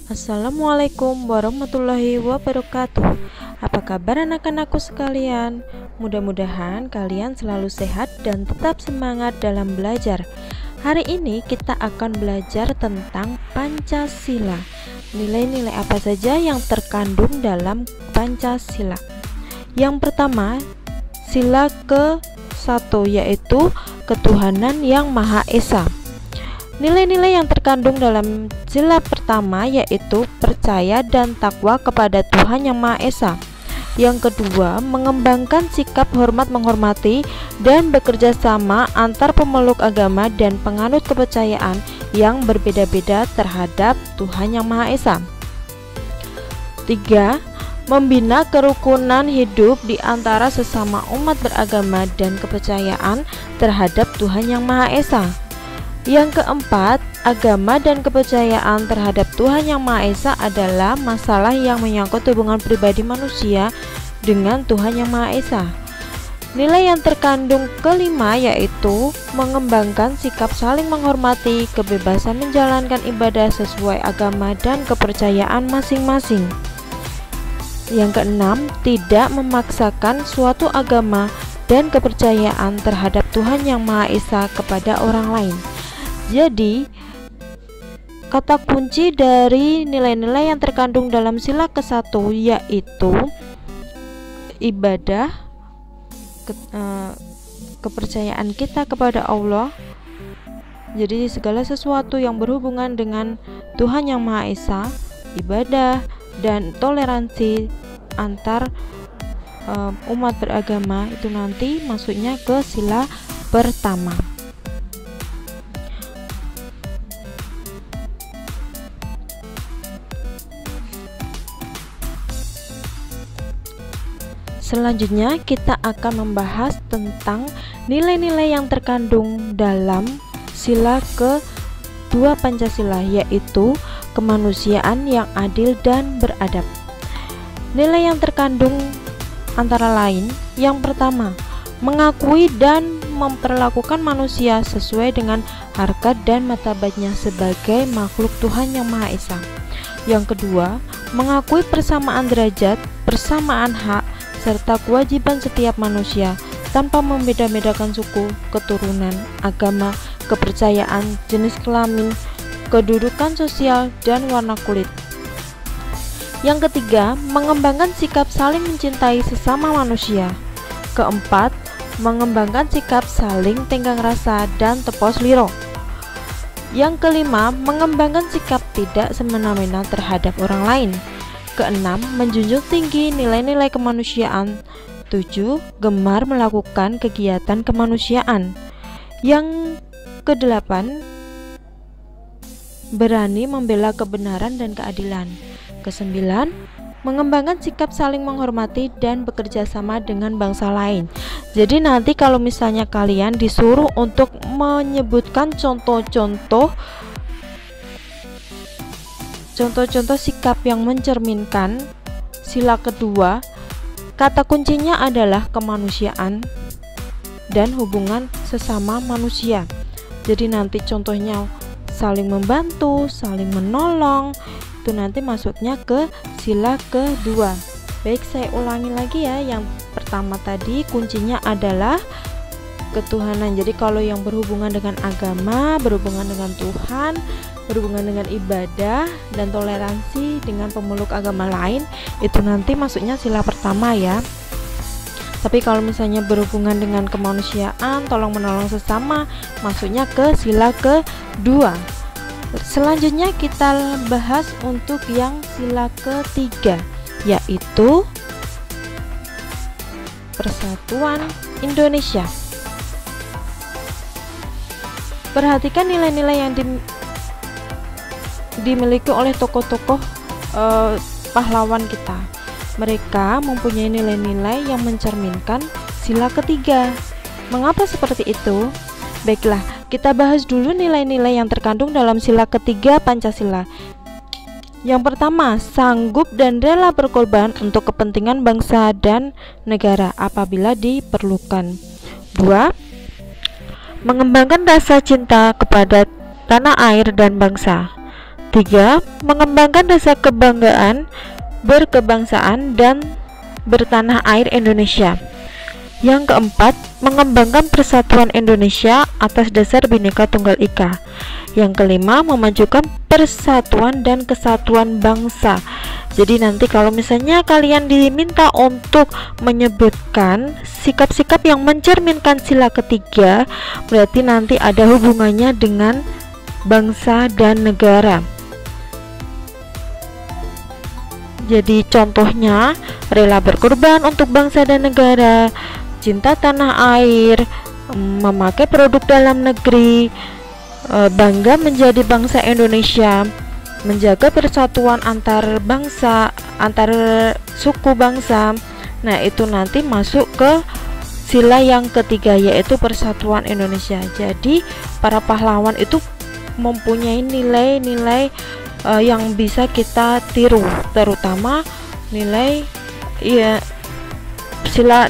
Assalamualaikum warahmatullahi wabarakatuh. Apa kabar anak-anakku sekalian? Mudah-mudahan kalian selalu sehat dan tetap semangat dalam belajar. Hari ini kita akan belajar tentang Pancasila. Nilai-nilai apa saja yang terkandung dalam Pancasila? Yang pertama, sila ke-1 yaitu ketuhanan yang Maha Esa. Nilai-nilai yang terkandung dalam sila pertama yaitu percaya dan takwa kepada Tuhan Yang Maha Esa. Yang kedua, mengembangkan sikap hormat menghormati dan bekerja sama antar pemeluk agama dan penganut kepercayaan yang berbeda-beda terhadap Tuhan Yang Maha Esa. 3. Membina kerukunan hidup di antara sesama umat beragama dan kepercayaan terhadap Tuhan Yang Maha Esa. Yang keempat, agama dan kepercayaan terhadap Tuhan Yang Maha Esa adalah masalah yang menyangkut hubungan pribadi manusia dengan Tuhan Yang Maha Esa. Nilai yang terkandung kelima yaitu mengembangkan sikap saling menghormati, kebebasan menjalankan ibadah sesuai agama dan kepercayaan masing-masing. Yang keenam, tidak memaksakan suatu agama dan kepercayaan terhadap Tuhan Yang Maha Esa kepada orang lain. Jadi, kata kunci dari nilai-nilai yang terkandung dalam sila ke-1 yaitu ibadah, kepercayaan kita kepada Allah. Jadi segala sesuatu yang berhubungan dengan Tuhan Yang Maha Esa, ibadah dan toleransi antar umat beragama itu nanti masuknya ke sila pertama. Selanjutnya kita akan membahas tentang nilai-nilai yang terkandung dalam sila ke-2 Pancasila yaitu kemanusiaan yang adil dan beradab. Nilai yang terkandung antara lain, yang pertama, mengakui dan memperlakukan manusia sesuai dengan harkat dan martabatnya sebagai makhluk Tuhan Yang Maha Esa. Yang kedua, mengakui persamaan derajat, persamaan hak, serta kewajiban setiap manusia tanpa membeda-bedakan suku, keturunan, agama, kepercayaan, jenis kelamin, kedudukan sosial, dan warna kulit. Yang ketiga, mengembangkan sikap saling mencintai sesama manusia. Keempat, mengembangkan sikap saling tenggang rasa dan tepos liro. Yang kelima, mengembangkan sikap tidak semena-mena terhadap orang lain. Keenam, menjunjung tinggi nilai-nilai kemanusiaan. 7. Gemar melakukan kegiatan kemanusiaan. Yang kedelapan, berani membela kebenaran dan keadilan. Kesembilan, mengembangkan sikap saling menghormati dan bekerja sama dengan bangsa lain. Jadi nanti kalau misalnya kalian disuruh untuk menyebutkan contoh-contoh sikap yang mencerminkan sila kedua, kata kuncinya adalah kemanusiaan dan hubungan sesama manusia. Jadi nanti contohnya saling membantu, saling menolong, itu nanti masuknya ke sila kedua. Baik, saya ulangi lagi ya. Yang pertama tadi kuncinya adalah ketuhanan. Jadi kalau yang berhubungan dengan agama, berhubungan dengan Tuhan, berhubungan dengan ibadah dan toleransi dengan pemeluk agama lain, itu nanti masuknya sila pertama ya. Tapi kalau misalnya berhubungan dengan kemanusiaan, tolong menolong sesama, masuknya ke sila kedua. Selanjutnya kita bahas untuk yang sila ketiga yaitu Persatuan Indonesia. Perhatikan nilai-nilai yang dimiliki oleh tokoh-tokoh pahlawan kita. Mereka mempunyai nilai-nilai yang mencerminkan sila ketiga. Mengapa seperti itu? Baiklah, kita bahas dulu nilai-nilai yang terkandung dalam sila ketiga Pancasila. Yang pertama, sanggup dan rela berkorban untuk kepentingan bangsa dan negara apabila diperlukan. 2. Mengembangkan rasa cinta kepada tanah air dan bangsa. 3. Mengembangkan rasa kebanggaan berkebangsaan dan bertanah air Indonesia. Yang keempat, mengembangkan persatuan Indonesia atas dasar Bhinneka Tunggal Ika. Yang kelima, memajukan persatuan dan kesatuan bangsa. Jadi nanti kalau misalnya kalian diminta untuk menyebutkan sikap-sikap yang mencerminkan sila ketiga, berarti nanti ada hubungannya dengan bangsa dan negara. Jadi contohnya, rela berkorban untuk bangsa dan negara, cinta tanah air, memakai produk dalam negeri, bangga menjadi bangsa Indonesia, menjaga persatuan antar bangsa, antar suku bangsa. Nah, itu nanti masuk ke sila yang ketiga, yaitu persatuan Indonesia. Jadi para pahlawan itu mempunyai nilai-nilai yang bisa kita tiru, terutama nilai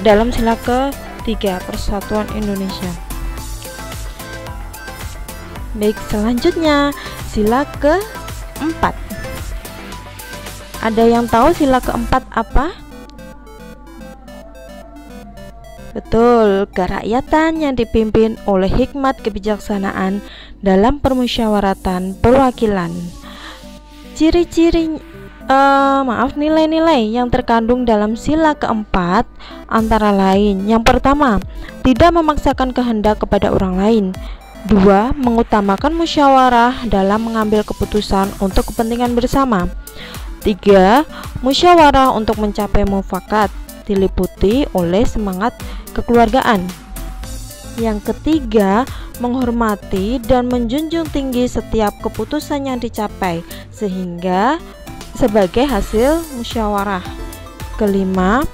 dalam sila ketiga, persatuan Indonesia. Baik, selanjutnya sila keempat. Ada yang tahu sila keempat apa? Betul, kerakyatan yang dipimpin oleh hikmat kebijaksanaan dalam permusyawaratan perwakilan. Ciri-ciri nilai-nilai yang terkandung dalam sila keempat antara lain: yang pertama, tidak memaksakan kehendak kepada orang lain. 2. Mengutamakan musyawarah dalam mengambil keputusan untuk kepentingan bersama. 3. Musyawarah untuk mencapai mufakat, diliputi oleh semangat kekeluargaan. Yang ketiga, menghormati dan menjunjung tinggi setiap keputusan yang dicapai sehingga sebagai hasil musyawarah. Kelima,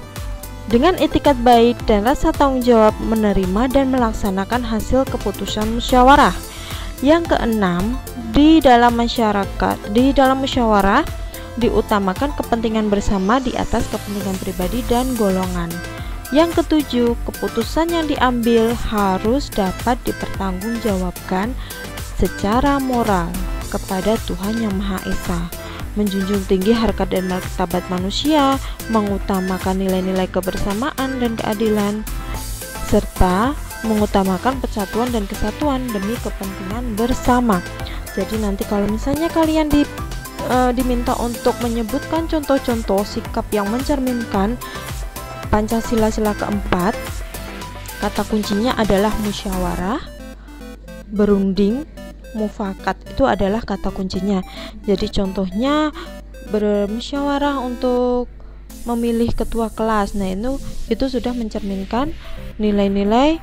dengan etikat baik dan rasa tanggung jawab menerima dan melaksanakan hasil keputusan musyawarah. Yang keenam, di dalam musyawarah diutamakan kepentingan bersama di atas kepentingan pribadi dan golongan. Yang ketujuh, keputusan yang diambil harus dapat dipertanggungjawabkan secara moral kepada Tuhan Yang Maha Esa, menjunjung tinggi harkat dan martabat manusia, mengutamakan nilai-nilai kebersamaan dan keadilan, serta mengutamakan persatuan dan kesatuan demi kepentingan bersama. Jadi nanti kalau misalnya kalian diminta untuk menyebutkan contoh-contoh sikap yang mencerminkan Pancasila sila keempat, kata kuncinya adalah musyawarah, berunding, mufakat. Itu adalah kata kuncinya. Jadi contohnya bermusyawarah untuk memilih ketua kelas. Nah, itu sudah mencerminkan nilai-nilai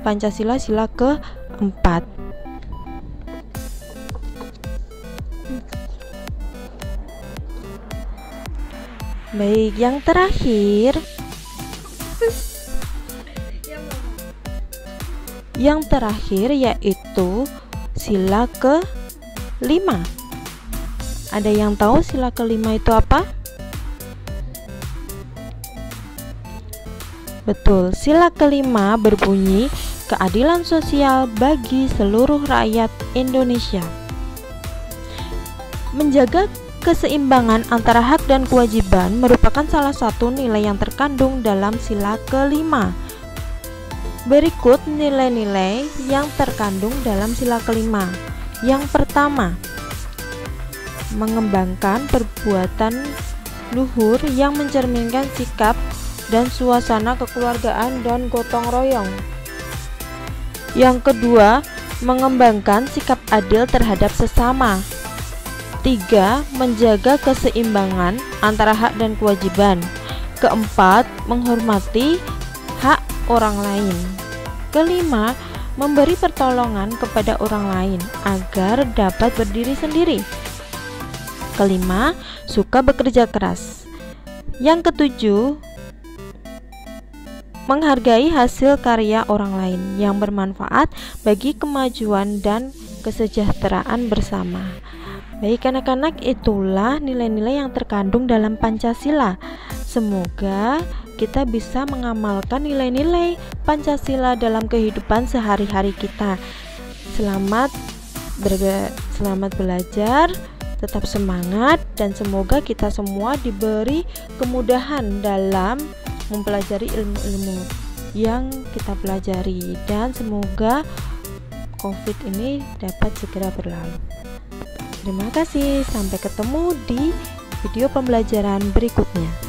Pancasila sila keempat. Baik, yang terakhir yaitu sila kelima. Ada yang tahu sila kelima itu apa? Betul, sila kelima berbunyi keadilan sosial bagi seluruh rakyat Indonesia. Menjaga keseimbangan antara hak dan kewajiban merupakan salah satu nilai yang terkandung dalam sila kelima. Berikut nilai-nilai yang terkandung dalam sila kelima. Yang pertama, mengembangkan perbuatan luhur yang mencerminkan sikap dan suasana kekeluargaan dan gotong royong. Yang kedua, mengembangkan sikap adil terhadap sesama. 3. Menjaga keseimbangan antara hak dan kewajiban. Keempat, menghormati hak orang lain. Kelima, memberi pertolongan kepada orang lain agar dapat berdiri sendiri. Kelima, suka bekerja keras. Yang ketujuh, menghargai hasil karya orang lain yang bermanfaat bagi kemajuan dan kesejahteraan bersama. Baik anak-anak, itulah nilai-nilai yang terkandung dalam Pancasila. Semoga kita bisa mengamalkan nilai-nilai Pancasila dalam kehidupan sehari-hari kita. Selamat belajar. tetap semangat dan semoga kita semua diberi kemudahan dalam mempelajari ilmu-ilmu yang kita pelajari, dan semoga COVID ini dapat segera berlalu. Terima kasih, sampai ketemu di video pembelajaran berikutnya.